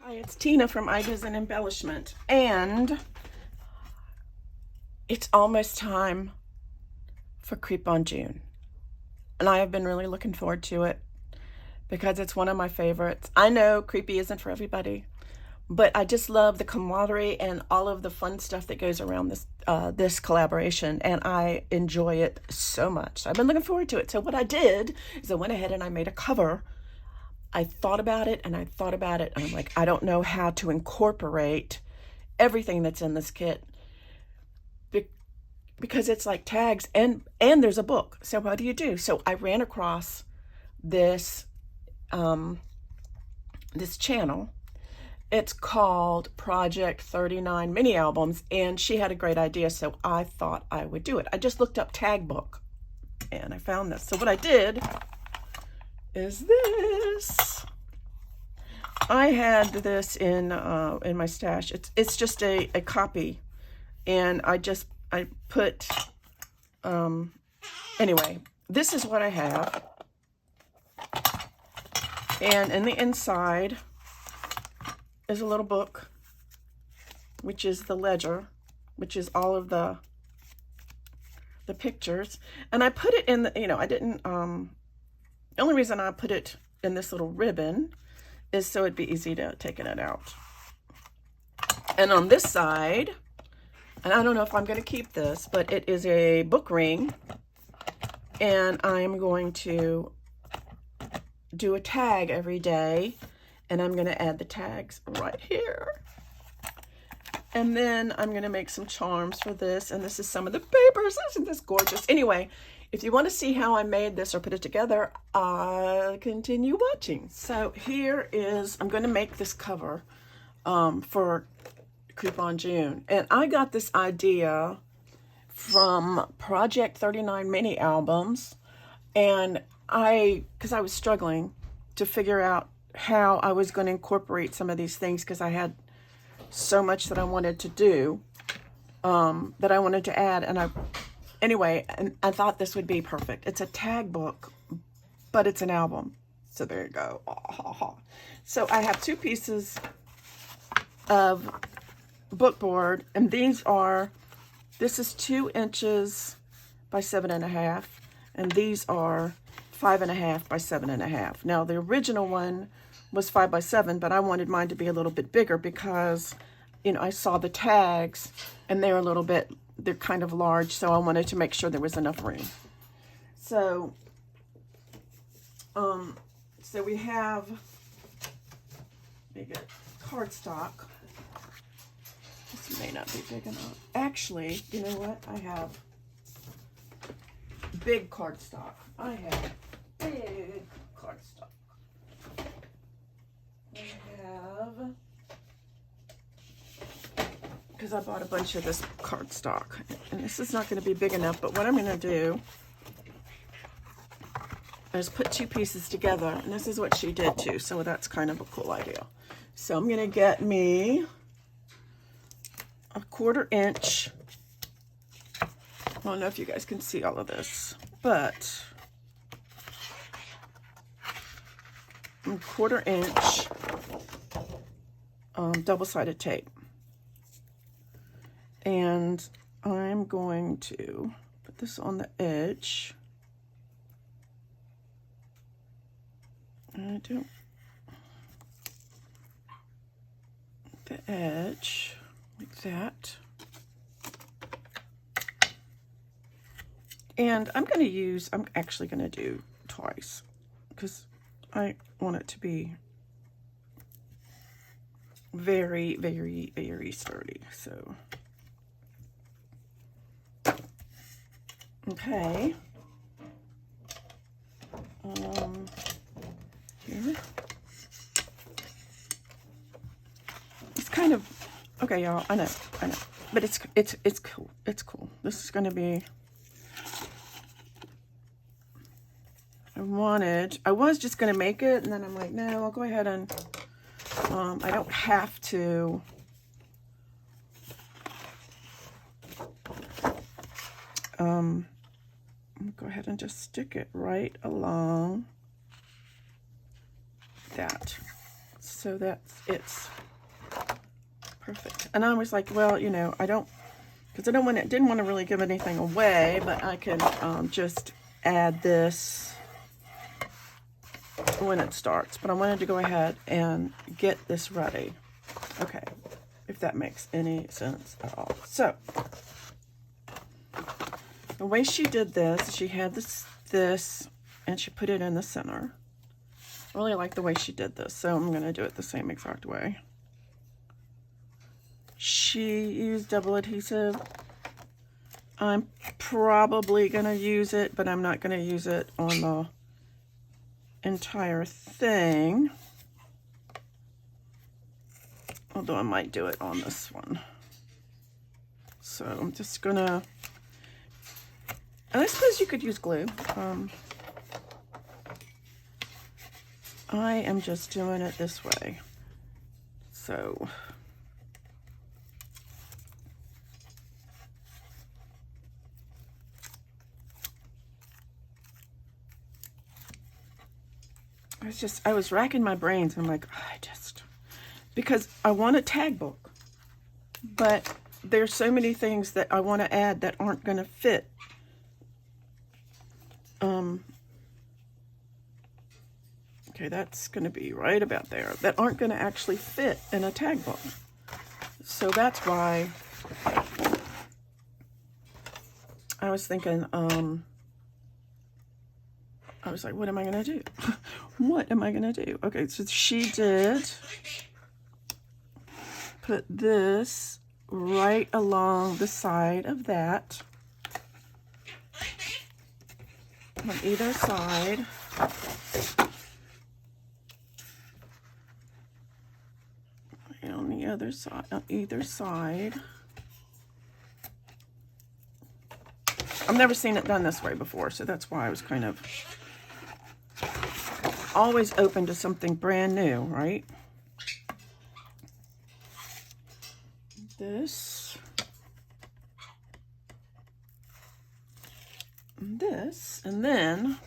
Hi, it's Tina from Ideas and Embellishment, and it's almost time for Creep on June. And I have been really looking forward to it because it's one of my favorites. I know creepy isn't for everybody, but I just love the camaraderie and all of the fun stuff that goes around this collaboration, and I enjoy it so much. I've been looking forward to it. So what I did is I went ahead and I made a cover. I thought about it and I thought about it, and I'm like, I don't know how to incorporate everything that's in this kit because it's like tags and there's a book. So what do you do? So I ran across this this channel. It's called Project 39 Mini Albums, and she had a great idea, so I thought I would do it. I just looked up tag book and I found this. So what I did is this. I had this in my stash. It's just a copy, and I put anyway, this is what I have. And in the inside is a little book, which is the ledger, which is all of the pictures. And I put it in the, I didn't, the only reason I put it in this little ribbon is so it'd be easy to take it out. And on this side, and I don't know if I'm going to keep this, but it is a book ring, and I'm going to do a tag every day, and I'm going to add the tags right here. And then I'm going to make some charms for this, and this is some of the papers. Isn't this gorgeous? Anyway, if you want to see how I made this or put it together, continue watching. So here is, I'm going to make this cover for Creep on June. And I got this idea from Project 39 Mini Albums, and because I was struggling to figure out how I was going to incorporate some of these things, because I had so much that I wanted to do, that I wanted to add, and I thought this would be perfect. It's a tag book, but it's an album. So there you go. So I have two pieces of book board, and this is 2 inches by 7.5, and these are 5.5 by 7.5. Now the original one was 5 by 7, but I wanted mine to be a little bit bigger because, I saw the tags and they're kind of large, so I wanted to make sure there was enough room. So, so we have, big cardstock. This may not be big enough. Actually, you know what? I have big cardstock. I have big cardstock. I have, because I bought a bunch of this cardstock, and this is not going to be big enough, but what I'm going to do is put 2 pieces together, and this is what she did too, so that's kind of a cool idea. So I'm going to get me a 1/4 inch. I don't know if you guys can see all of this, but 1/4 inch double-sided tape. And I'm going to put this on the edge. I do the edge like that. And I'm actually going to do twice because I want it to be very, very, very sturdy. So, okay. Here. It's kind of, okay, y'all, I know, but it's cool. It's cool. This is going to be, I was just going to make it, and then I'm like, no, I'll go ahead and, I don't have to, go ahead and just stick it right along that. So it's perfect. And I was like, well, you know, I don't, because I didn't want to really give anything away, but I could just add this when it starts. But I wanted to go ahead and get this ready. Okay, if that makes any sense at all. So the way she did this, she had this, and she put it in the center. I really like the way she did this, so I'm going to do it the same exact way. She used double adhesive. I'm probably going to use it, but I'm not going to use it on the entire thing. Although I might do it on this one. So I'm just going to... And I suppose you could use glue. I am just doing it this way. So... I was racking my brains. I'm like, because I want a tag book, but there's so many things that I want to add that aren't going to fit. Okay, that's going to be right about there. That aren't going to actually fit in a tag book. So that's why I was thinking, I was like, what am I going to do? What am I going to do? Okay, so she did put this right along the side of that on either side. And on the other side, on either side. I've never seen it done this way before, so that's why I was kind of always open to something brand new, right? This. This. And then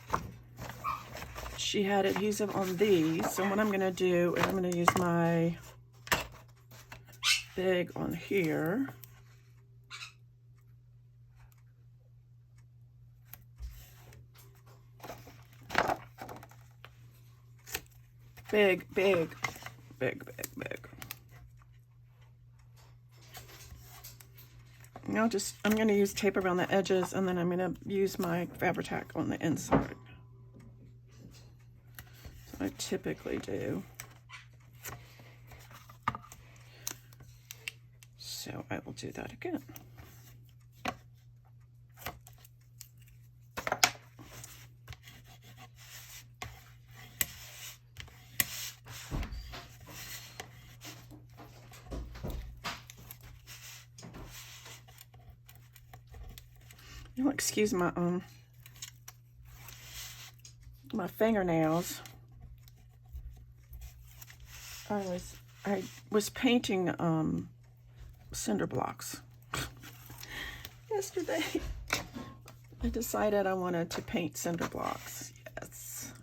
she had adhesive on these. So what I'm going to do is I'm going to use my big on here. Big. Now I'm going to use tape around the edges, and then I'm going to use my Fabri-Tac on the inside. So I typically do. So I will do that again. You'll excuse my my fingernails. I was painting cinder blocks yesterday. I decided I wanted to paint cinder blocks. Yes.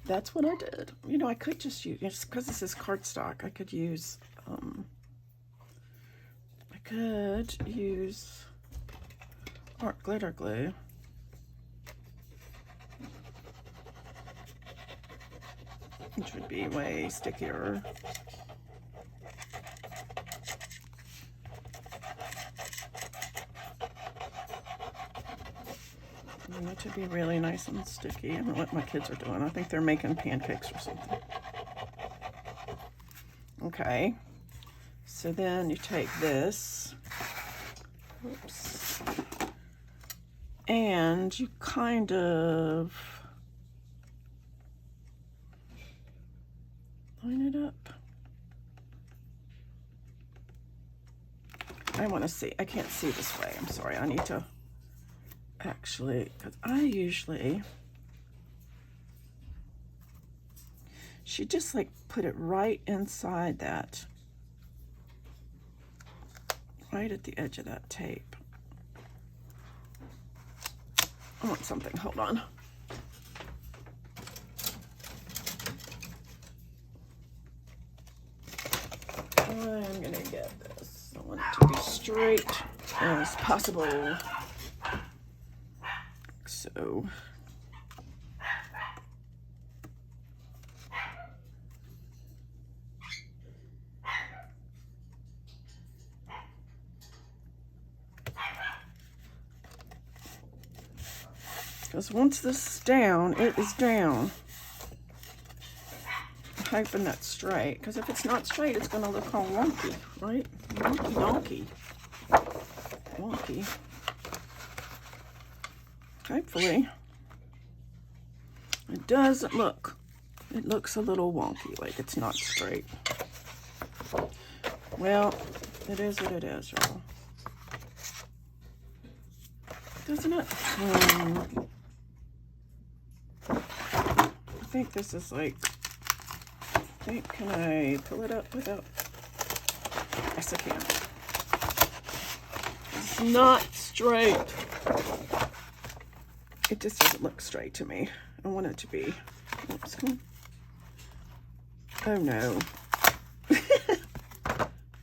That's what I did. You know, I could just use, just because this is cardstock, I could use art glitter glue. Which would be way stickier. I want it to be really nice and sticky. I don't know what my kids are doing. I think they're making pancakes or something. Okay. So then you take this, oops, and you kind of line it up. I want to see. I can't see this way. I'm sorry. I need to actually, because I usually, she just like put it right inside that. Right at the edge of that tape. I want something, hold on. I'm gonna get this. I want it to be straight as possible. So. Because once this is down, it is down. I'm hoping that's straight. Because if it's not straight, it's going to look all wonky, right? Wonky, donkey. Wonky. Hopefully. It doesn't look. It looks a little wonky, like it's not straight. Well, it is what it is, y'all. Doesn't it? I think this is like, can I pull it up without, yes I can. It's not straight. It just doesn't look straight to me. I want it to be, oops, come on. Oh no.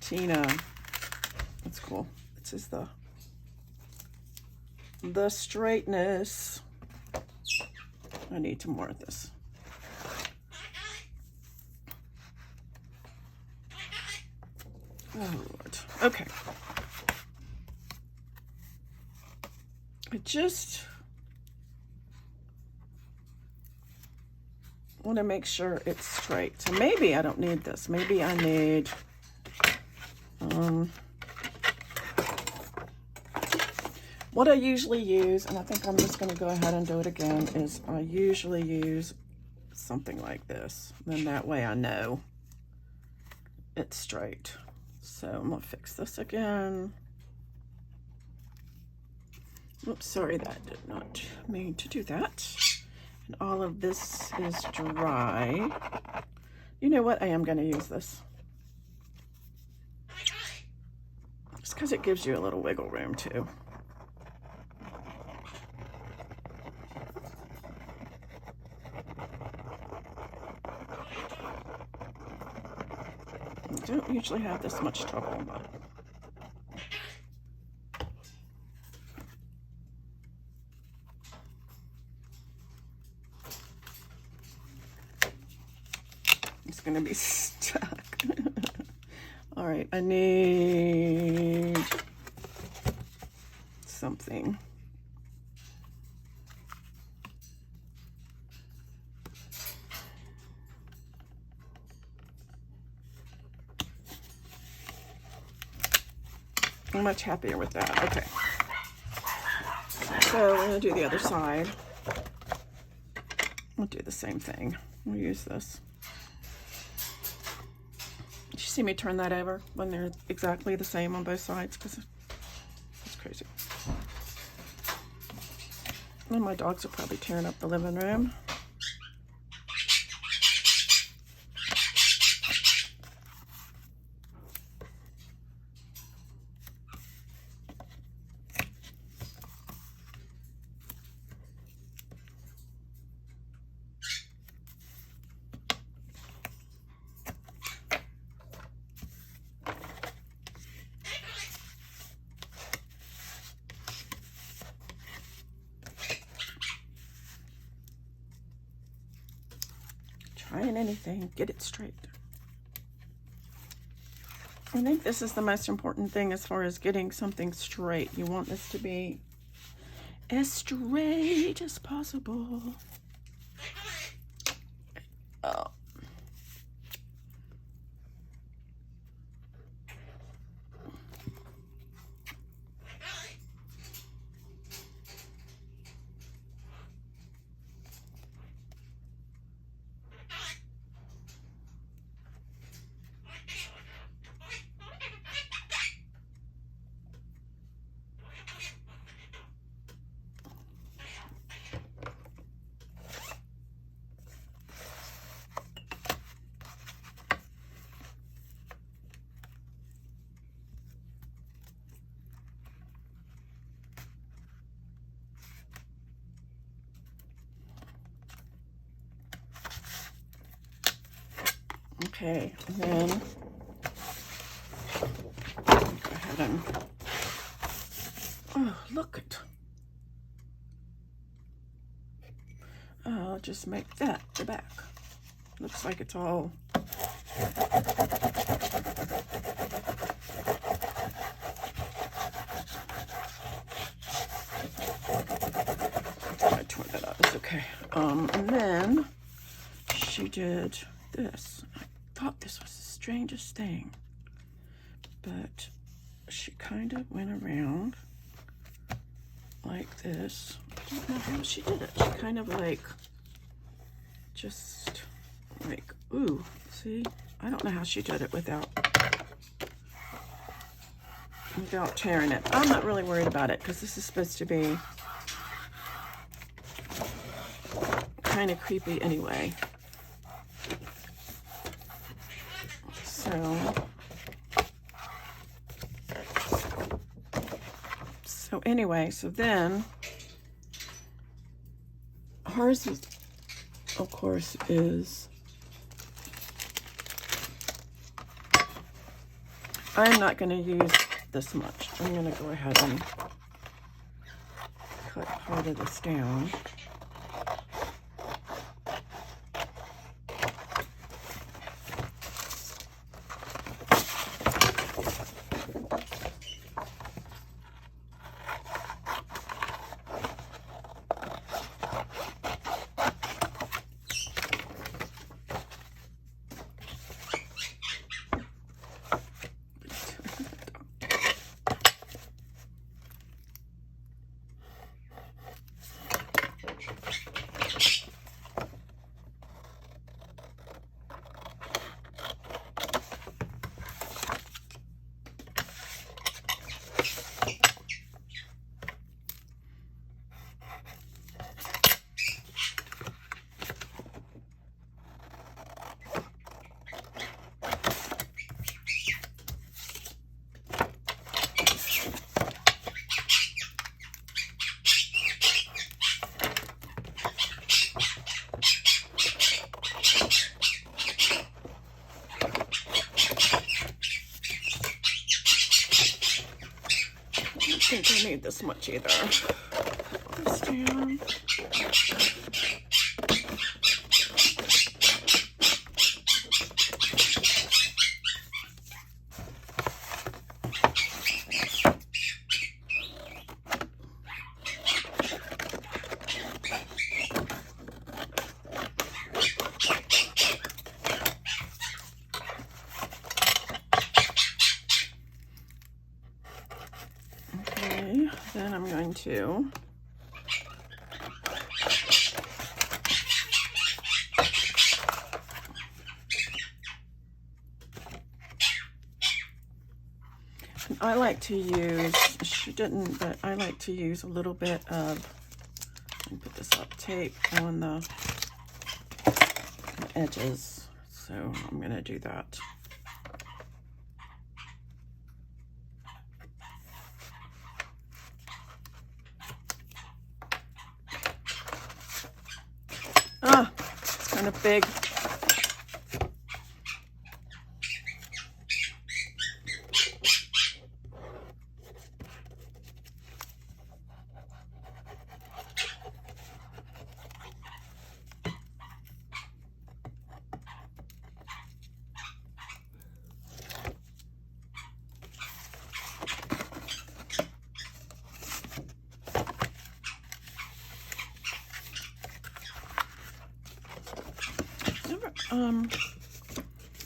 Tina, that's cool. This is the straightness. I need to more of this. Oh Lord. Okay. I just want to make sure it's straight. So maybe I don't need this. Maybe I need what I usually use, and I think I'm just going to go ahead and do it again, is I usually use something like this. Then that way I know it's straight. So I'm going to fix this again. Oops, sorry, that did not mean to do that. And all of this is dry. You know what? I am going to use this. Just because it gives you a little wiggle room too. I don't usually have this much trouble, but it's gonna be stuck. All right, I need something. I'm much happier with that. Okay. So we're going to do the other side. We'll do the same thing. We'll use this. Did you see me turn that over when they're exactly the same on both sides? Because it's crazy. And my dogs are probably tearing up the living room. Trying anything, get it straight. I think this is the most important thing as far as getting something straight. You want this to be as straight as possible. Oh. Okay, and then ahead and, oh, look it. I'll just make that the back. Looks like it's all I tore that out. It's okay. And then she did this. I thought this was the strangest thing, but she kind of went around like this. I don't know how she did it. She kind of like, just like, ooh, see? I don't know how she did it without tearing it. I'm not really worried about it because this is supposed to be kind of creepy anyway. So anyway, so then hers is, of course, is, I'm not going to use this much. I'm going to go ahead and cut part of this down. I don't think I need this much either. Put this down. Then I'm going to I like to use, she didn't, but I like to use a little bit of, let me put this up, tape on the edges. So I'm going to do that. Ah, it's kind of big.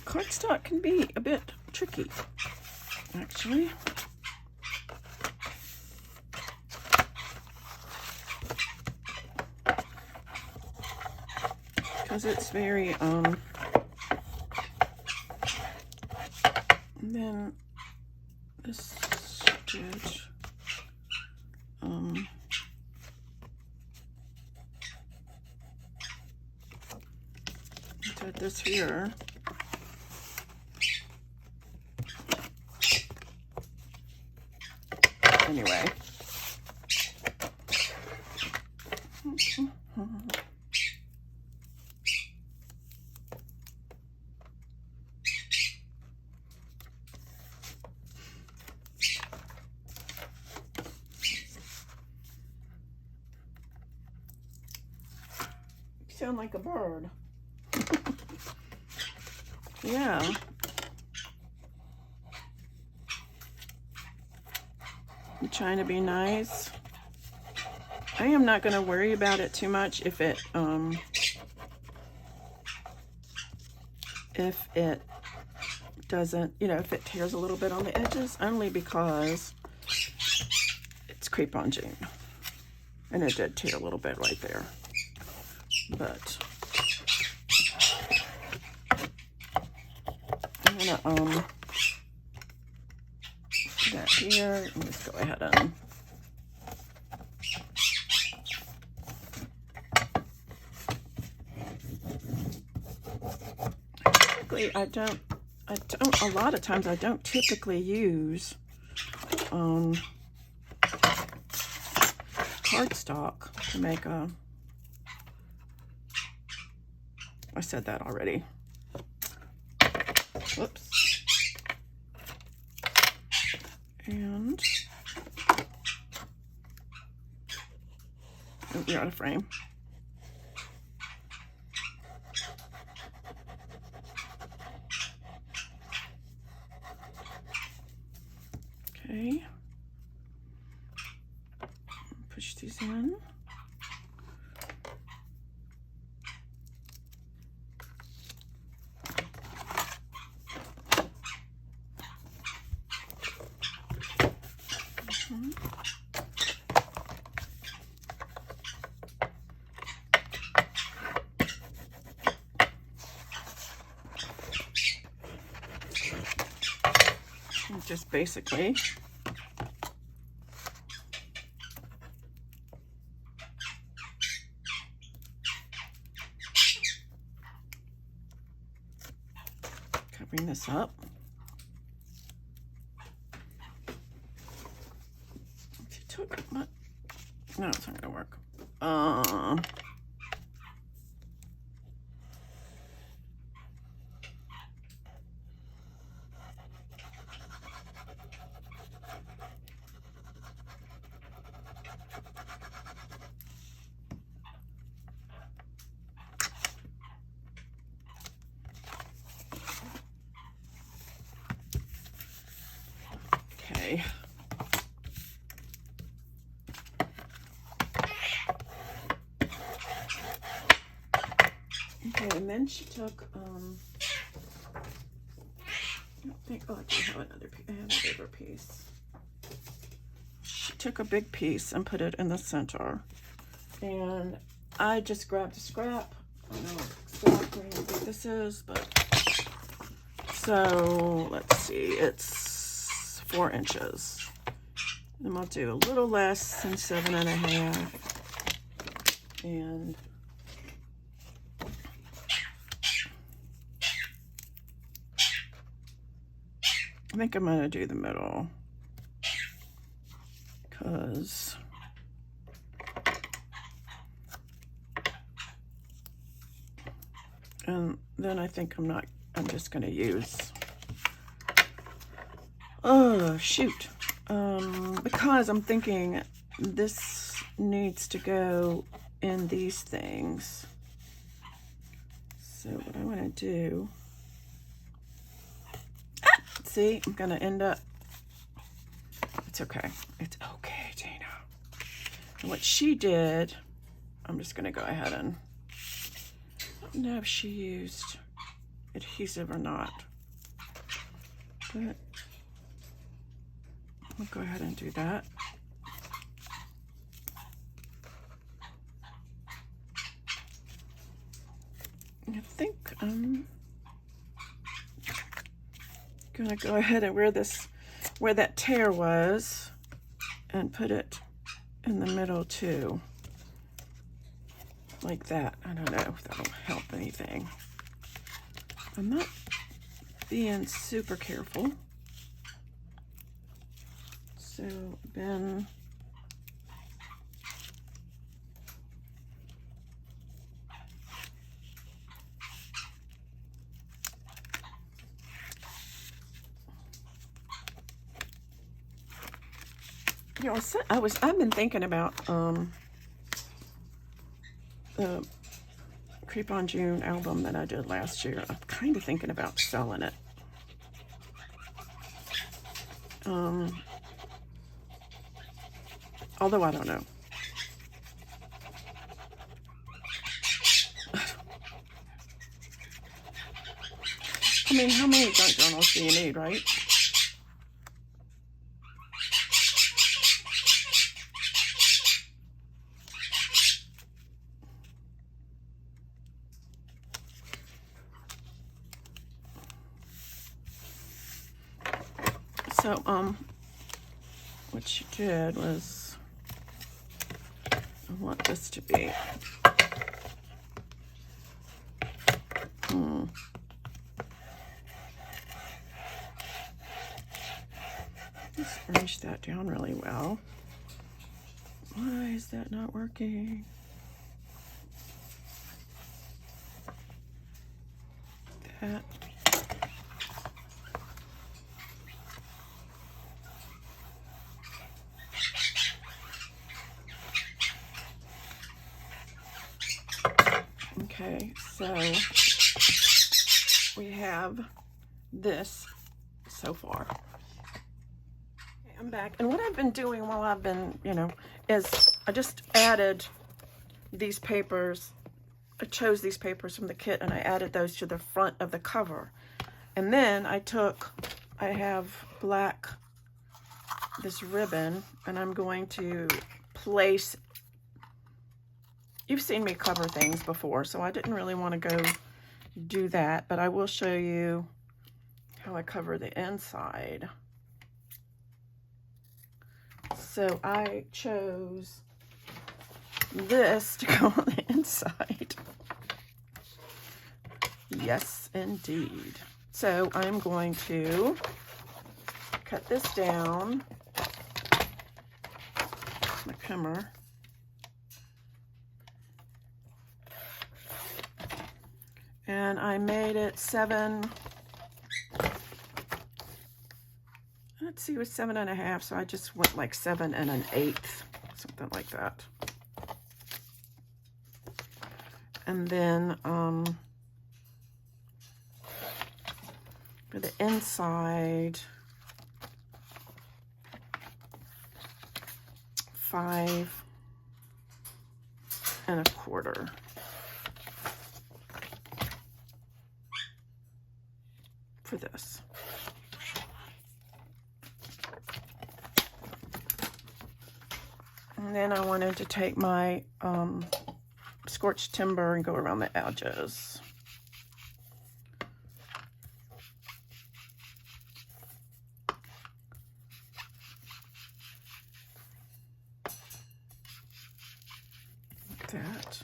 Cardstock can be a bit tricky, actually. Because it's very, and then this stitch, did this here. Anyway. sound like a bird. Yeah. I'm trying to be nice. I am not going to worry about it too much if it doesn't, you know, if it tears a little bit on the edges, only because it's Crepe-On Jean. And it did tear a little bit right there. But I'm gonna put that here and just go ahead and typically a lot of times I don't typically use cardstock to make a, I said that already. Whoops. And oh, you're out of frame. Okay. Push these in. Just basically covering this up. She took my, no, it's not gonna work. Okay. Okay, and then she took, I don't think, oh, I do have another piece, I have a bigger piece. She took a big piece and put it in the center. And I just grabbed a scrap. I don't know exactly how big this is, but, so, let's see, it's 4 inches. And I'll do a little less than 7.5. And I think I'm gonna do the middle, because and then I think I'm just gonna use, oh shoot, because I'm thinking this needs to go in these things. So what I want to do, see, I'm gonna end up, it's okay, Dana. And what she did, I'm just gonna go ahead and, I don't know if she used adhesive or not, but I'll go ahead and do that. I think I'm gonna go ahead and where that tear was, and put it in the middle too, like that. I don't know if that'll help anything. I'm not being super careful, so then you know, I've been thinking about Creep on June album that I did last year. I'm kind of thinking about selling it. Although I don't know. I mean, how many junk journals do you need, right? So, what she did was, I want this to be, let's finish that down really well. Why is that not working? That. Okay, so we have this so far. Okay, I'm back, and what I've been doing while I've been, is I just added these papers. I chose these papers from the kit, and I added those to the front of the cover. And then I have black, this ribbon, and I'm going to place. You've seen me cover things before, so I didn't really want to go do that, but I will show you how I cover the inside. So I chose this to go on the inside. Yes, indeed. So I'm going to cut this down. My Ephemera. And I made it 7, let's see, it was 7.5, so I just went like 7 1/8, something like that. And then for the inside, 5 1/4. For this. And then I wanted to take my scorched timber and go around the edges. Like that.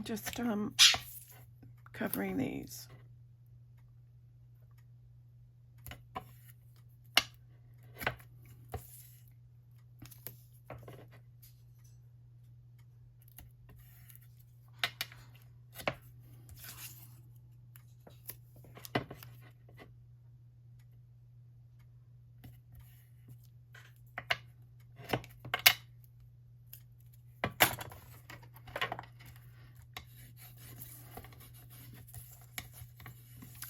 Just covering these.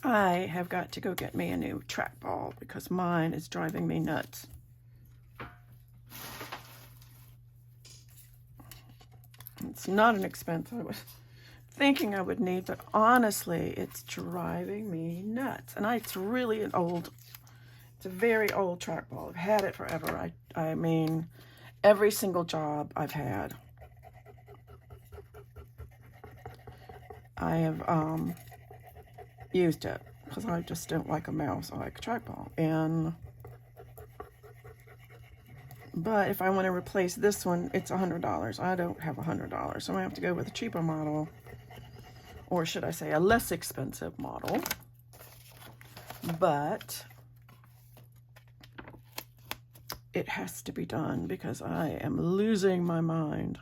I have got to go get me a new trackball because mine is driving me nuts. It's not an expense I was thinking I would need, but honestly, it's driving me nuts. And it's really it's a very old trackball. I've had it forever. I mean, every single job I've had, I have used it because I just don't like a mouse. I like a trackball. But if I want to replace this one, it's $100. I don't have $100, so I have to go with a cheaper model, or should I say a less expensive model, but it has to be done because I am losing my mind.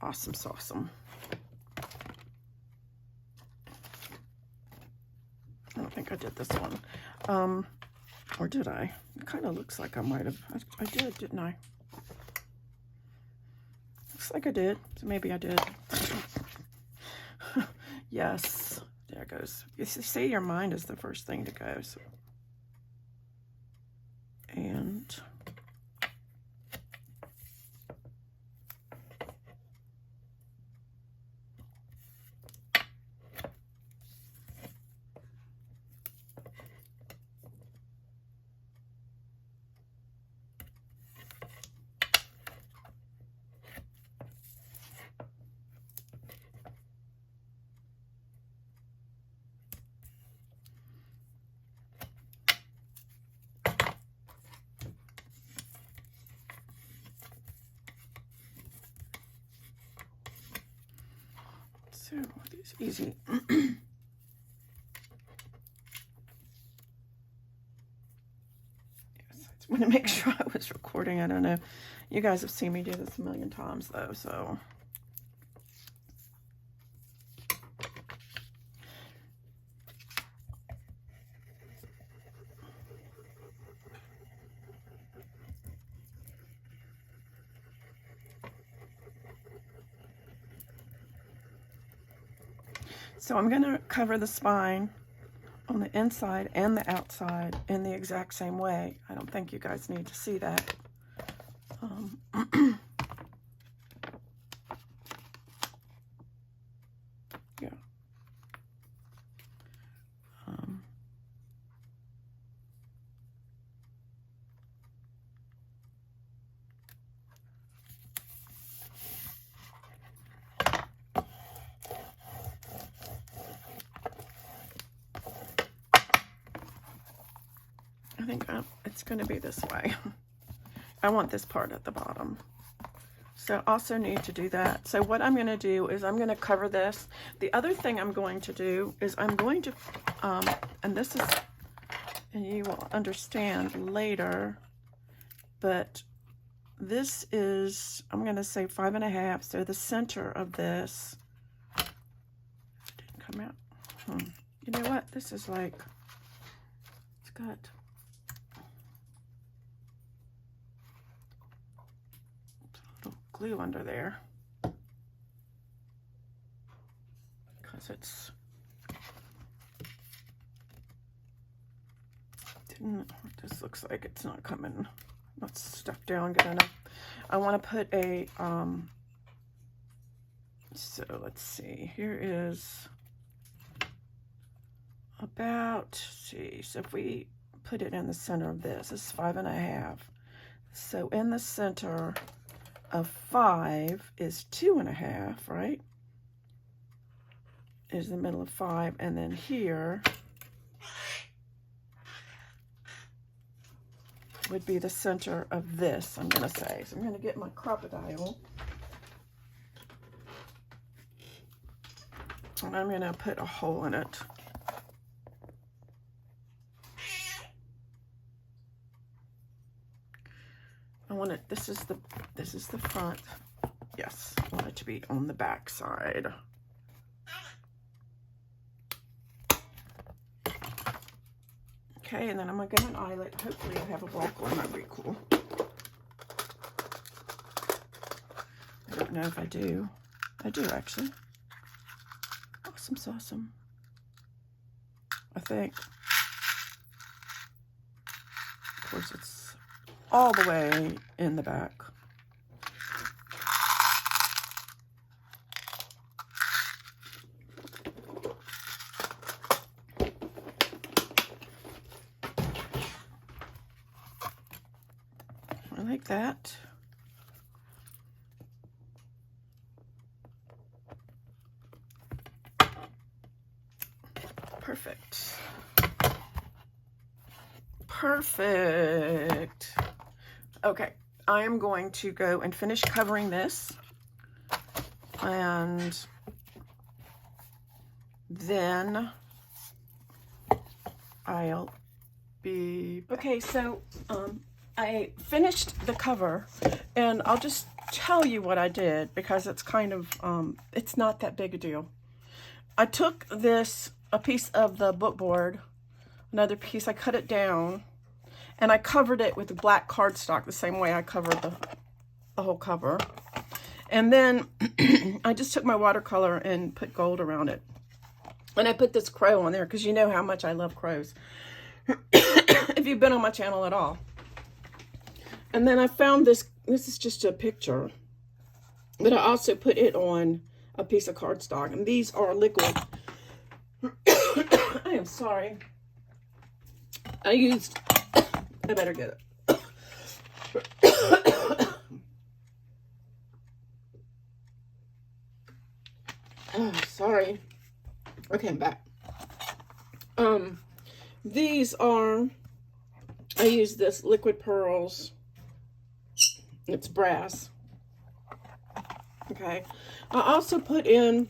Awesome sauceum. I don't think I did this one. Or did I? It kind of looks like I might have. I did, didn't I? Looks like I did. So maybe I did. Yes. There it goes. You see, your mind is the first thing to go. So. And so it's easy. Yes, I just want to make sure I was recording. I don't know. You guys have seen me do this a million times though, so. So I'm going to cover the spine on the inside and the outside in the exact same way. I don't think you guys need to see that. Yeah. I think it's going to be this way. I want this part at the bottom. So also need to do that. So what I'm going to do is I'm going to cover this. The other thing I'm going to do is I'm going to, and this is, and you will understand later, but this is, I'm going to say 5.5. So the center of this, it didn't come out. You know what? This is like, it's got, glue under there because it's this looks like it's not coming, not stuck down good enough. I want to put a so let's see, here is about, see, so if we put it in the center of this, it's 5.5. So in the center of 5 is 2.5, right? Is the middle of 5, and then here would be the center of this, I'm going to say. So I'm going to get my crocodile, and I'm going to put a hole in it. I want it, this is the front. Yes, I want it to be on the back side. Okay, and then I'm going to get an eyelet. Hopefully I have a buckle. That'd be cool. I don't know if I do. I do, actually. Awesome, awesome. I think. Of course, it's all the way in the back. I like that. perfect. Perfect. Okay, I am going to go and finish covering this. And then I'll be... Okay, so I finished the cover, and I'll just tell you what I did because it's kind of, it's not that big a deal. I took a piece of the book board, another piece, I cut it down, and I covered it with black cardstock the same way I covered the whole cover. And then I just took my watercolor and put gold around it. And I put this crow on there because you know how much I love crows. If you've been on my channel at all. And then I found this is just a picture. But I also put it on a piece of cardstock. And these are liquid. I am sorry. I better get it. Oh, sorry. Okay, I'm back. These are, I use this Liquid Pearls. It's brass. Okay. I also put in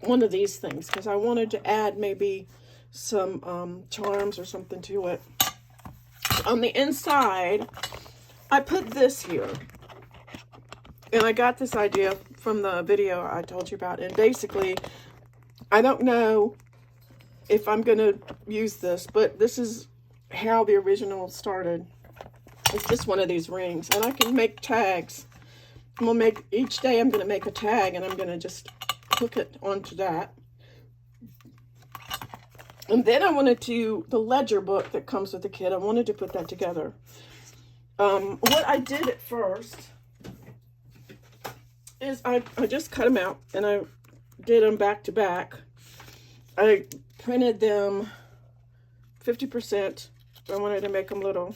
one of these things because I wanted to add maybe some charms or something to it. On the inside, I put this here. And I got this idea from the video I told you about. And basically, I don't know if I'm going to use this, but this is how the original started. It's just one of these rings. And I can make tags. I'm going to make, each day I'm going to make a tag, and I'm going to just hook it onto that. And then I wanted to, the ledger book that comes with the kit, I wanted to put that together. What I did at first is I just cut them out, and I did them back to back. I printed them 50%. I wanted to make them little.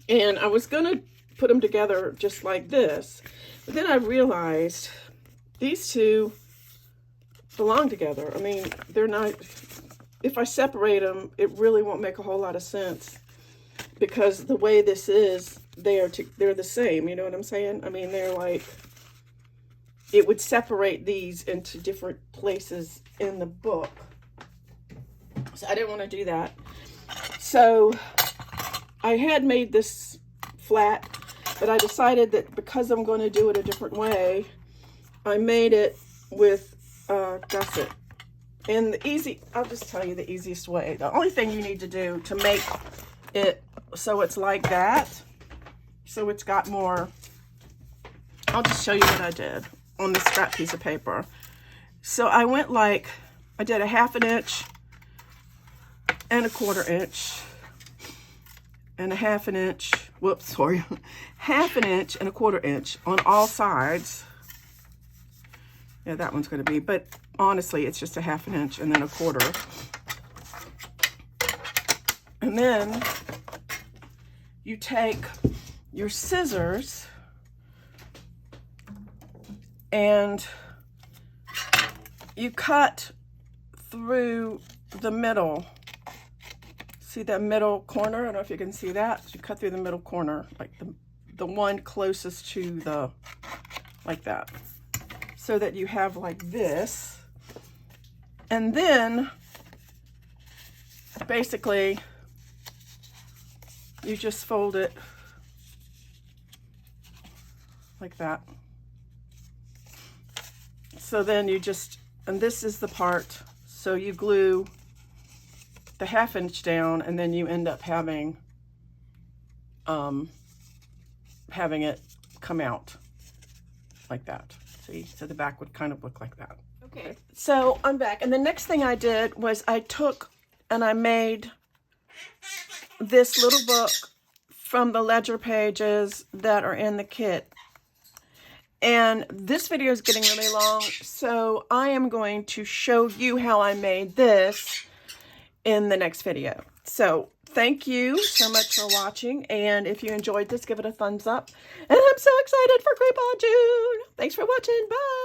And I was going to put them together just like this. But then I realized these two belong together. I mean, they're not... If I separate them, it really won't make a whole lot of sense. Because the way this is, they're the same. You know what I'm saying? I mean, they're like... It would separate these into different places in the book. So I didn't want to do that. So I had made this flat, but I decided that because I'm going to do it a different way, I made it with gusset. And I'll just tell you the easiest way. The only thing you need to do to make it so it's like that, so it's got more, I'll just show you what I did on this scrap piece of paper. So I went like, I did a 1/2 inch and a 1/4 inch and a 1/2 inch, whoops, sorry, 1/2 inch and a 1/4 inch on all sides. Yeah, that one's going to be, but honestly, it's just a 1/2 inch and then a 1/4. And then you take your scissors and you cut through the middle. See that middle corner? I don't know if you can see that. You cut through the middle corner, like the one closest to the, like that. So that you have like this. And then, basically, you just fold it like that. So then you just, and this is the part, so you glue the 1/2 inch down, and then you end up having it come out like that. See, so the back would kind of look like that. Okay, so I'm back, and the next thing I did was I took and I made this little book from the ledger pages that are in the kit. And this video is getting really long, so I am going to show you how I made this in the next video. So thank you so much for watching, and if you enjoyed this, give it a thumbs up. And I'm so excited for Crepe on June. Thanks for watching. Bye.